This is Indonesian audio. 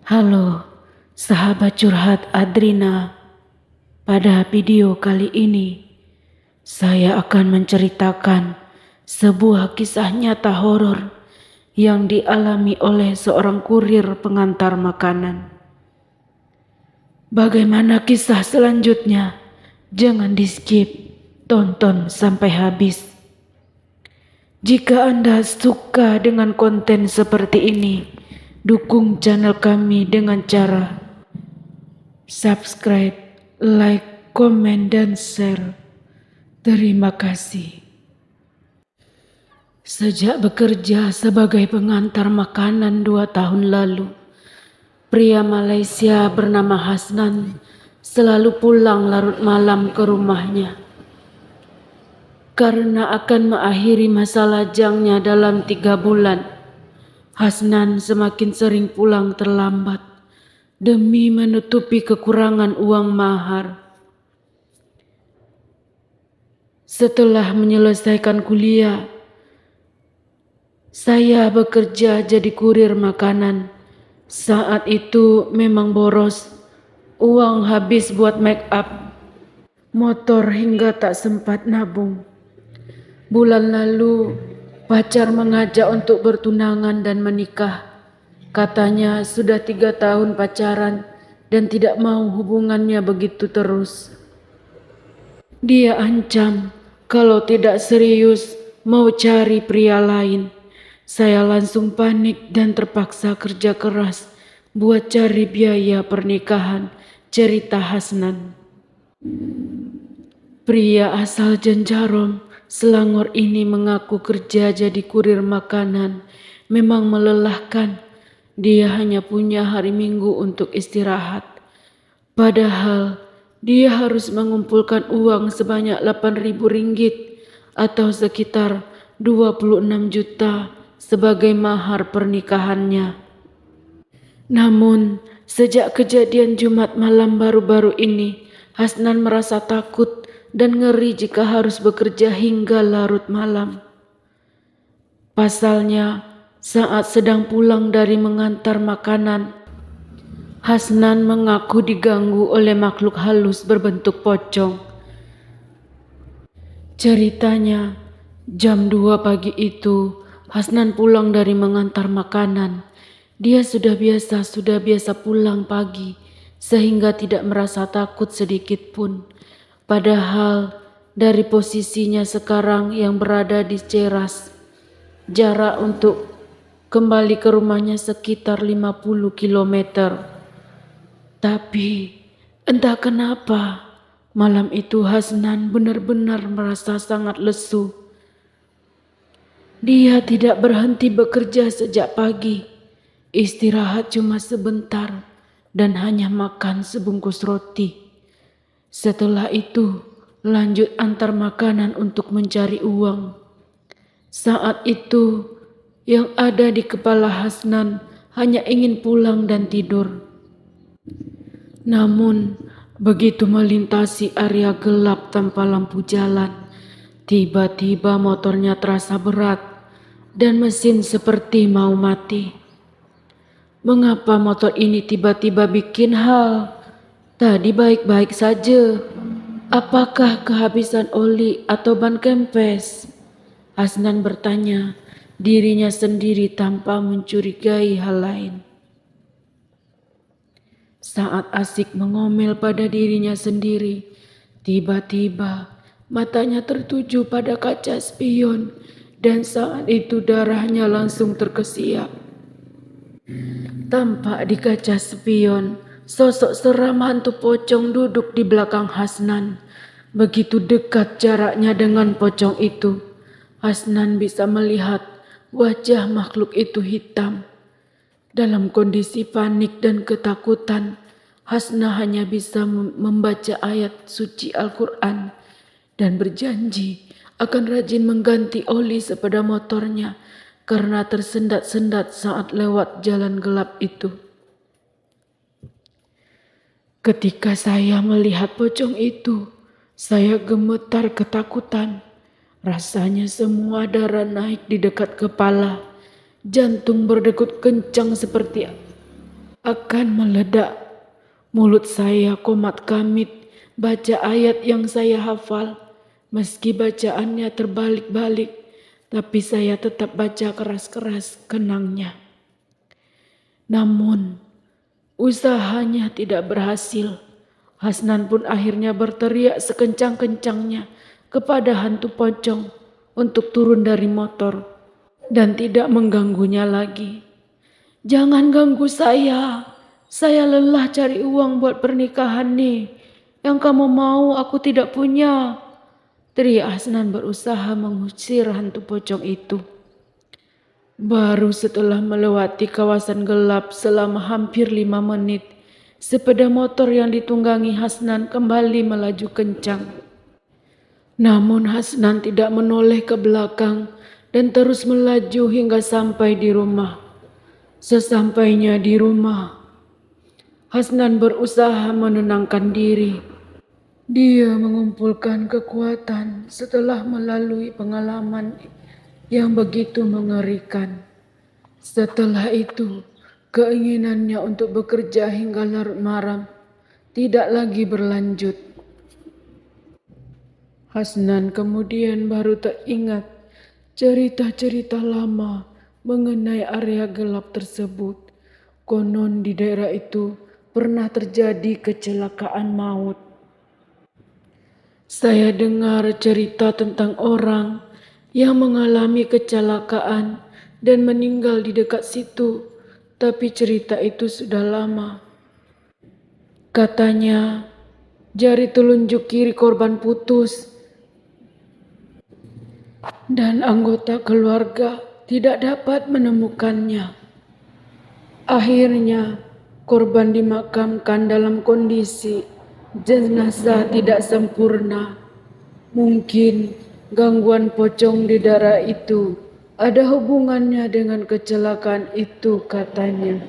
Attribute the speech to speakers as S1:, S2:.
S1: Halo, sahabat curhat Adrina. Pada video kali ini, saya akan menceritakan sebuah kisah nyata horor yang dialami oleh seorang kurir pengantar makanan. Bagaimana kisah selanjutnya? Jangan di-skip, tonton sampai habis. Jika Anda suka dengan konten seperti ini, dukung channel kami dengan cara subscribe, like, komen, dan share. Terima kasih. Sejak bekerja sebagai pengantar makanan 2 tahun lalu, pria Malaysia bernama Hasnan selalu pulang larut malam ke rumahnya. Karena akan mengakhiri masa lajangnya dalam 3 bulan, Hasnan semakin sering pulang terlambat demi menutupi kekurangan uang mahar. Setelah menyelesaikan kuliah, saya bekerja jadi kurir makanan. Saat itu memang boros, uang habis buat make up, motor hingga tak sempat nabung. Bulan lalu, pacar mengajak untuk bertunangan dan menikah. Katanya sudah 3 tahun pacaran dan tidak mau hubungannya begitu terus. Dia ancam kalau tidak serius mau cari pria lain. Saya langsung panik dan terpaksa kerja keras buat cari biaya pernikahan, cerita Hasnan. Pria asal Jenjarom, Selangor ini mengaku kerja jadi kurir makanan memang melelahkan. Dia hanya punya hari Minggu untuk istirahat. Padahal dia harus mengumpulkan uang sebanyak 8.000 ringgit atau sekitar 26 juta sebagai mahar pernikahannya. Namun sejak kejadian Jumat malam baru-baru ini, Hasnan merasa takut dan ngeri jika harus bekerja hingga larut malam. Pasalnya, saat sedang pulang dari mengantar makanan, Hasnan mengaku diganggu oleh makhluk halus berbentuk pocong. Ceritanya, jam 2 pagi itu, Hasnan pulang dari mengantar makanan. Dia sudah biasa pulang pagi, sehingga tidak merasa takut sedikit pun. Padahal dari posisinya sekarang yang berada di teras, jarak untuk kembali ke rumahnya sekitar 50 km. Tapi entah kenapa malam itu Hasnan benar-benar merasa sangat lesu. Dia tidak berhenti bekerja sejak pagi, istirahat cuma sebentar dan hanya makan sebungkus roti. Setelah itu lanjut antar makanan untuk mencari uang. Saat itu yang ada di kepala Hasnan hanya ingin pulang dan tidur. Namun begitu melintasi area gelap tanpa lampu jalan, tiba-tiba motornya terasa berat dan mesin seperti mau mati. Mengapa motor ini tiba-tiba bikin hal? Tadi baik-baik saja. Apakah kehabisan oli atau ban kempes? Hasnan bertanya dirinya sendiri tanpa mencurigai hal lain. Saat asik mengomel pada dirinya sendiri, tiba-tiba matanya tertuju pada kaca spion dan saat itu darahnya langsung terkesiap. Tampak di kaca spion, sosok seram hantu pocong duduk di belakang Hasnan. Begitu dekat jaraknya dengan pocong itu, Hasnan bisa melihat wajah makhluk itu hitam. Dalam kondisi panik dan ketakutan, Hasnan hanya bisa membaca ayat suci Al-Quran dan berjanji akan rajin mengganti oli sepeda motornya karena tersendat-sendat saat lewat jalan gelap itu. Ketika saya melihat pocong itu, saya gemetar ketakutan. Rasanya semua darah naik di dekat kepala. Jantung berdegup kencang seperti akan meledak. Mulut saya komat kamit baca ayat yang saya hafal. Meski bacaannya terbalik-balik, tapi saya tetap baca keras-keras kenangnya. Namun, usahanya tidak berhasil. Hasnan pun akhirnya berteriak sekencang-kencangnya kepada hantu pocong untuk turun dari motor dan tidak mengganggunya lagi. "Jangan ganggu saya. Saya lelah cari uang buat pernikahan nih. Yang kamu mau aku tidak punya," teriak Hasnan berusaha mengusir hantu pocong itu. Baru setelah melewati kawasan gelap selama hampir 5 menit, sepeda motor yang ditunggangi Hasnan kembali melaju kencang. Namun Hasnan tidak menoleh ke belakang dan terus melaju hingga sampai di rumah. Sesampainya di rumah, Hasnan berusaha menenangkan diri. Dia mengumpulkan kekuatan setelah melalui pengalaman yang begitu mengerikan. Setelah itu, keinginannya untuk bekerja hingga larut malam tidak lagi berlanjut. Hasnan kemudian baru teringat cerita-cerita lama mengenai area gelap tersebut. Konon di daerah itu pernah terjadi kecelakaan maut. Saya dengar cerita tentang orang yang mengalami kecelakaan dan meninggal di dekat situ, tapi cerita itu sudah lama. Katanya, jari telunjuk kiri korban putus dan anggota keluarga tidak dapat menemukannya. Akhirnya, korban dimakamkan dalam kondisi jenazah tidak sempurna. Mungkin gangguan pocong di darah itu ada hubungannya dengan kecelakaan itu, katanya.